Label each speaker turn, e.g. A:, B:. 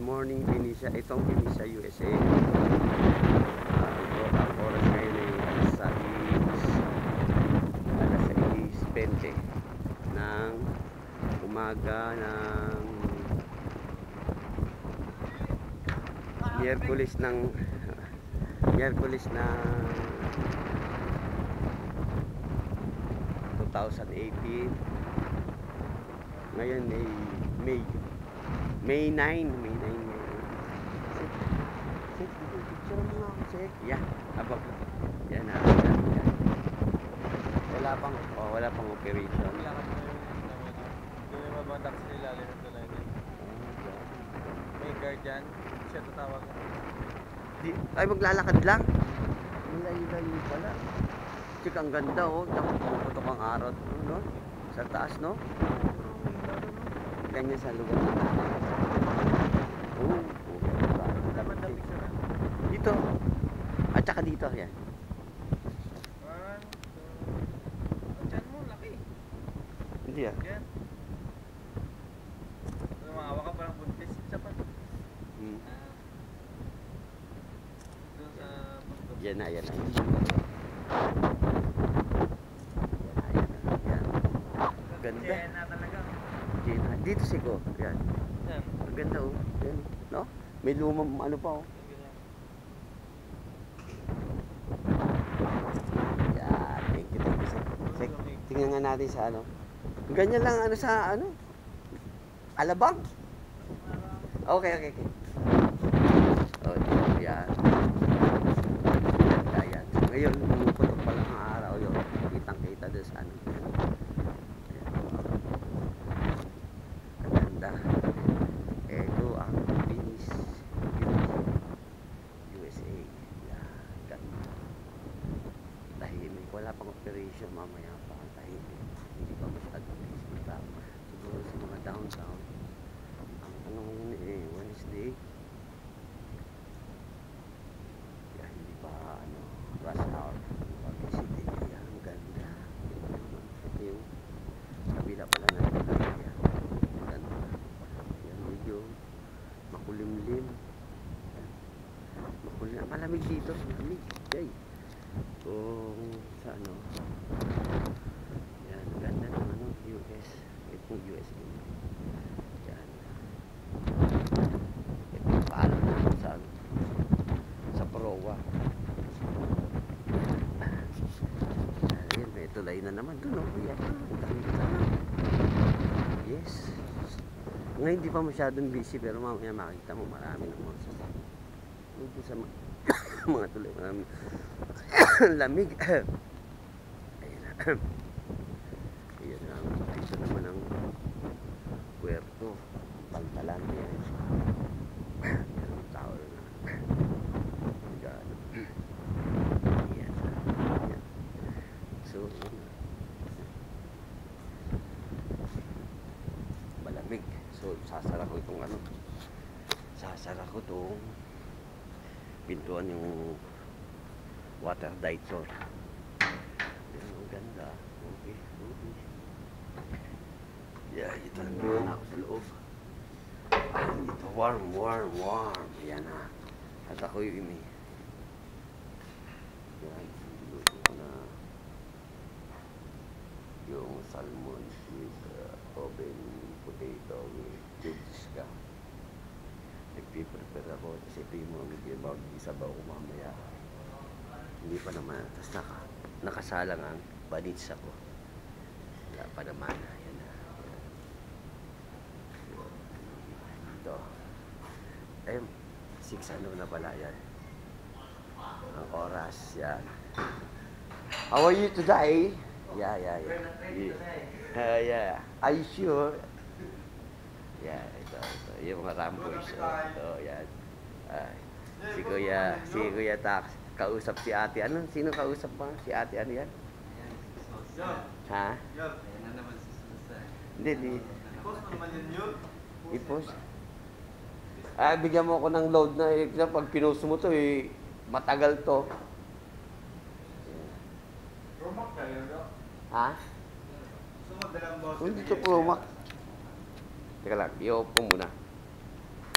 A: morning, Benicia. Itong Benicia, USA. Ang oras ngayon ay alas 6:20 ng umaga ng Miyerkules ng 2018. Ngayon ay May 9. Sek, picture mo nga ako, Sek. Yeah, abag. Yan na. Wala pang operation.
B: Hindi mo ba taxi nila rin ito lang yun? May guard dyan, siya tatawag.
A: Ay, maglalakad lang. Malayo-layo pala. Sek, ang ganda oh. Pumuputok ang araw. No? Sa taas, no? Ganyan sa lugar na natin. Dito. At saka dito. Yan.
B: Diyan mo, laki.
A: Hindi ah.
B: Yan. Lumawa ka parang buntis. Isa pa. Doon sa bundok.
A: Yan na. Yan. Ganda.
B: Yan na talaga.
A: Dito siguro. Yan.
B: Yan.
A: Ang ganda oh. Yan. No? May lumang ano pa oh. Yan. Thank you. Tingnan nga natin sa ano. Ganyan lang ano sa ano. Alabang. Okay. Oh, yan. Yan. Ngayon, pumuputok pa lang ang araw yun. Kitang-kita doon sa ano. Ito ang USA. Yan, ganda. Tahimik. Wala pang operation mamaya pa. Tahimik. Hindi pa masyadong busy. Siguro sa mga downtown. Ang ano ngayon Wednesday. Kaya hindi pa rush hour. Pag-busy din. Yan, ang ganda. Ito yung kabila pala na ito. Makulimlim. Malamig dito. Malamig. Yay. Sa ano. Yan. Ganda ng ano. US. Itong USA. Yan. Ito yung paalam na sa ano. Sa Proa. Yan. May tulay na naman doon. Yan. Yes. Ngayon hindi pa masyadong busy pero mamaya makita mo marami ng mga sasakyan. Dito sa mga tuloy marami lamig. Ayan na. Ayan na. Ito naman ang Puerto Pantalan. Yan. Yan ang tower na. Ayan. So, malamig. So, sasara ko itong ano. Sasara ko itong pintuan yung water dicer. Yan, ang ganda. Okay. Yeah, ito na ako sa loob. Ito, warm. Yan na. At ako yung imi. Yan. Luto ko na yung salmon with oven potato with cubes ka. Nagpiprepare ako kasi ito yung mga medyo mag-isabaw ko mamaya. Hindi pa naman. Tapos nakasalang ang banits ako. Wala pa naman. Ayan na. Ito. Eh, 6 ano na pala yan. Ang oras. Yan. How are you today? Yeah. Yeah. Are you sure? Yeah, ito. Yung mga ramboys. Ito, yan. Si Kuya Tax. Kausap si ate. Ano? Sino kausap mo? Si ate, ano yan? Ha? Hindi.
B: I-post mo naman yun.
A: I-post? Bigyan mo ako ng load na. Pag pinost mo to, matagal to.
B: Romak kayo, no?
A: Ha?
B: Sumadalang boss.
A: Hindi to Promax. Teka lang, i-off ko muna.